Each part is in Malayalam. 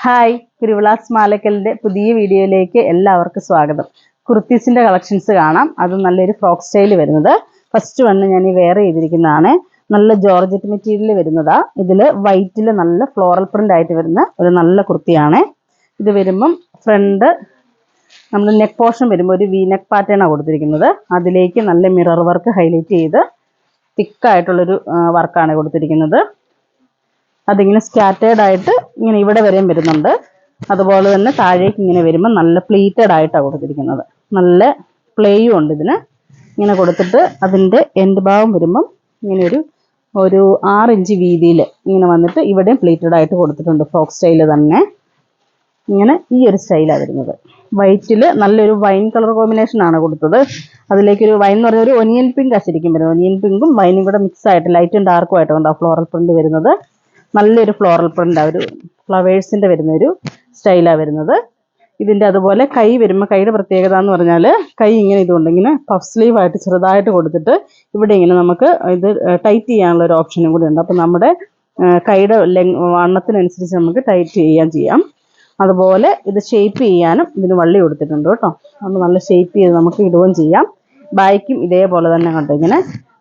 ഹായ്, കുരുവിളാസ് മാലക്കലിൻ്റെ പുതിയ വീഡിയോയിലേക്ക് എല്ലാവർക്കും സ്വാഗതം. കുർത്തീസിൻ്റെ കളക്ഷൻസ് കാണാം. അത് നല്ലൊരു ഫ്രോക്ക് സ്റ്റൈൽ വരുന്നത്. ഫസ്റ്റ് വണ്ണ് ഞാൻ ഈ വെയർ ചെയ്തിരിക്കുന്നതാണ്. നല്ല ജോർജറ്റ് മെറ്റീരിയൽ വരുന്നതാണ്. ഇതിൽ വൈറ്റിൽ നല്ല ഫ്ലോറൽ പ്രിൻ്റ് ആയിട്ട് വരുന്ന ഒരു നല്ല കുർത്തിയാണ്. ഇത് വരുമ്പം ഫ്രണ്ട് നമ്മൾ നെക്ക് പോർഷൻ വരുമ്പോൾ ഒരു വി നെക്ക് പാറ്റേണാണ് കൊടുത്തിരിക്കുന്നത്. അതിലേക്ക് നല്ല മിറർ വർക്ക് ഹൈലൈറ്റ് ചെയ്ത് തിക്കായിട്ടുള്ളൊരു വർക്കാണ് കൊടുത്തിരിക്കുന്നത്. അതിങ്ങനെ സ്കാറ്റേർഡ് ആയിട്ട് ഇങ്ങനെ ഇവിടെ വരെയും വരുന്നുണ്ട്. അതുപോലെ തന്നെ താഴേക്ക് ഇങ്ങനെ വരുമ്പോൾ നല്ല പ്ലീറ്റഡ് ആയിട്ടാണ് കൊടുത്തിരിക്കുന്നത്. നല്ല പ്ലേയും ഉണ്ട് ഇതിന്. ഇങ്ങനെ കൊടുത്തിട്ട് അതിൻ്റെ എൻഡ് ഭാഗം വരുമ്പം ഇങ്ങനെ ഒരു 6 ഇഞ്ച് വീതിയിൽ ഇങ്ങനെ വന്നിട്ട് ഇവിടെയും പ്ലീറ്റഡ് ആയിട്ട് കൊടുത്തിട്ടുണ്ട്. ഫ്രോക്ക് സ്റ്റൈൽ തന്നെ ഇങ്ങനെ ഈ ഒരു സ്റ്റൈലാണ് വരുന്നത്. വൈറ്റിൽ നല്ലൊരു വൈൻ കളർ കോമ്പിനേഷനാണ് കൊടുത്തത്. അതിലേക്കൊരു വൈൻ എന്ന് പറഞ്ഞാൽ ഒരു ഒനിയൻ പിങ്ക് ശരിക്കും വരുന്നത്. ഒനിയൻ പിങ്കും വൈനും കൂടെ മിക്സ് ആയിട്ട് ലൈറ്റും ഡാർക്കും ആയിട്ടുണ്ട് ഫ്ലോറൽ പ്രിന്റ് വരുന്നത്. നല്ലൊരു ഫ്ലോറൽ പ്രിൻ്റ് ഒരു ഫ്ലവേഴ്സിൻ്റെ വരുന്നൊരു സ്റ്റൈലാണ് വരുന്നത്. ഇതിൻ്റെ അതുപോലെ കൈ വരുമ്പോൾ കൈയുടെ പ്രത്യേകത എന്ന് പറഞ്ഞാൽ കൈ ഇങ്ങനെ ഇതുകൊണ്ട് ഇങ്ങനെ പഫ് സ്ലീവായിട്ട് ചെറുതായിട്ട് കൊടുത്തിട്ട് ഇവിടെ ഇങ്ങനെ നമുക്ക് ഇത് ടൈറ്റ് ചെയ്യാനുള്ള ഒരു ഓപ്ഷനും കൂടി ഉണ്ട്. അപ്പോൾ നമ്മുടെ കൈയുടെ വണ്ണത്തിനനുസരിച്ച് നമുക്ക് ടൈറ്റ് ചെയ്യാം. അതുപോലെ ഇത് ഷേപ്പ് ചെയ്യാനും ഇതിന് വള്ളി കൊടുത്തിട്ടുണ്ട് കേട്ടോ. അത് നല്ല ഷേപ്പ് ചെയ്ത് നമുക്ക് ഇടുകയും ചെയ്യാം. ബാക്കും ഇതേപോലെ തന്നെ കണ്ടോ, ഇങ്ങനെ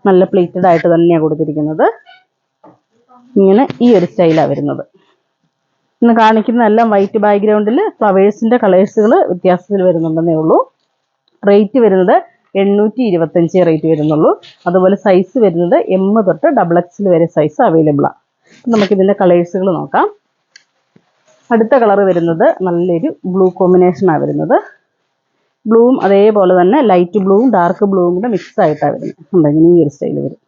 നല്ല പ്ലീറ്റഡ് ആയിട്ട് തന്നെയാണ് കൊടുത്തിരിക്കുന്നത്. ഇങ്ങനെ ഈ ഒരു സ്റ്റൈലാണ് വരുന്നത്. ഇന്ന് കാണിക്കുന്നതെല്ലാം വൈറ്റ് ബാക്ക്ഗ്രൗണ്ടിൽ ഫ്ലവേഴ്സിൻ്റെ കളേഴ്സുകൾ വ്യത്യാസത്തിൽ വരുന്നുണ്ടെന്നേ ഉള്ളൂ. റേറ്റ് വരുന്നത് 825 റേറ്റ് വരുന്നുള്ളൂ. അതുപോലെ സൈസ് വരുന്നത് M തൊട്ട് XXL വരെ സൈസ് അവൈലബിളാണ്. നമുക്കിതിൻ്റെ കളേഴ്സുകൾ നോക്കാം. അടുത്ത കളർ വരുന്നത് നല്ലൊരു ബ്ലൂ കോമ്പിനേഷനാണ് വരുന്നത്. ബ്ലൂവും അതേപോലെ തന്നെ ലൈറ്റ് ബ്ലൂവും ഡാർക്ക് ബ്ലൂവും കൂടെ മിക്സ് ആയിട്ടാണ് വരുന്നത്. ഉണ്ടെങ്കിൽ ഈ ഒരു സ്റ്റൈൽ വരും.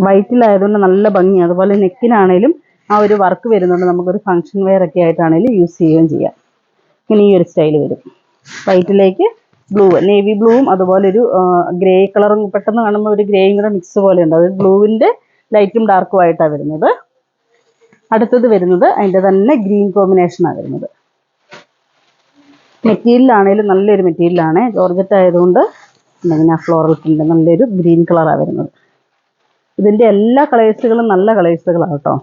വൈറ്റിലായതുകൊണ്ട് നല്ല ഭംഗി. അതുപോലെ നെക്കിനാണേലും ആ ഒരു വർക്ക് വരുന്നുണ്ട്. നമുക്കൊരു ഫംഗ്ഷൻ വെയർ ഒക്കെ ആയിട്ടാണേലും യൂസ് ചെയ്യുകയും ചെയ്യാം. ഇങ്ങനെ ഈ ഒരു സ്റ്റൈൽ വരും. വൈറ്റിലേക്ക് ബ്ലൂ, നേവി ബ്ലൂവും അതുപോലെ ഒരു ഗ്രേ കളറും പെട്ടെന്ന് കാണുമ്പോൾ ഒരു ഗ്രേയും കൂടെ മിക്സ് പോലെ ഉണ്ട്. അത് ബ്ലൂവിൻ്റെ ലൈറ്റും ഡാർക്കും ആയിട്ടാണ് വരുന്നത്. അടുത്തത് വരുന്നത് അതിൻ്റെ തന്നെ ഗ്രീൻ കോമ്പിനേഷനാണ് വരുന്നത്. മെറ്റീരിയലാണേലും നല്ലൊരു മെറ്റീരിയലാണ്. ജോർജറ്റ് ആയതുകൊണ്ട് ഇങ്ങനെ ഫ്ലോറൽ പ്രിൻ്റ് നല്ലൊരു ഗ്രീൻ കളറാണ് വരുന്നത്. ഇതിൻ്റെ എല്ലാ കളേഴ്സുകളും നല്ല കളേഴ്സുകളാണ് കേട്ടോ.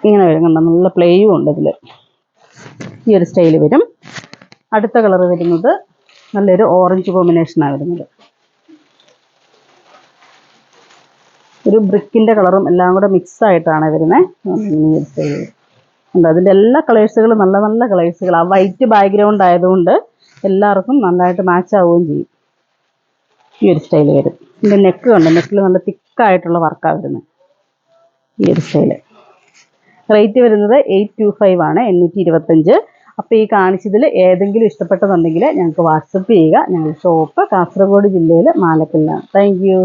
ഇങ്ങനെ വരും കണ്ടോ, നല്ല പ്ലേയും ഉണ്ട് ഇതിൽ. ഈ ഒരു സ്റ്റൈൽ വരും. അടുത്ത കളർ വരുന്നത് നല്ലൊരു ഓറഞ്ച് കോമ്പിനേഷനാണ് വരുന്നത്. ഒരു ബ്രിക്കിൻ്റെ കളറും എല്ലാം കൂടെ മിക്സ് ആയിട്ടാണ് വരുന്നത്. ഈ ഒരു സ്റ്റൈൽ വരും. ഉണ്ട് അതിൻ്റെ എല്ലാ കളേഴ്സുകളും നല്ല നല്ല കളേഴ്സുകളാണ്. വൈറ്റ് ബാക്ക്ഗ്രൗണ്ട് ആയതുകൊണ്ട് എല്ലാവർക്കും നന്നായിട്ട് മാച്ച് ആവുകയും ചെയ്യും. ഈ ഒരു സ്റ്റൈൽ വരും. ഇതിൻ്റെ നെക്ക് ഉണ്ട്, നെക്കിൽ നല്ല തിക്കായിട്ടുള്ള വർക്കാണ് വരുന്നത്. ഈ ഒരു സ്റ്റൈല്. റേറ്റ് വരുന്നത് 825 ആണ്, 825. അപ്പോൾ ഈ കാണിച്ചതിൽ ഏതെങ്കിലും ഇഷ്ടപ്പെട്ടതുണ്ടെങ്കിൽ ഞങ്ങൾക്ക് വാട്സപ്പ് ചെയ്യുക. ഞങ്ങളുടെ ഷോപ്പ് കാസർഗോഡ് ജില്ലയിൽ മാലക്കലിലാണ്. Thank you.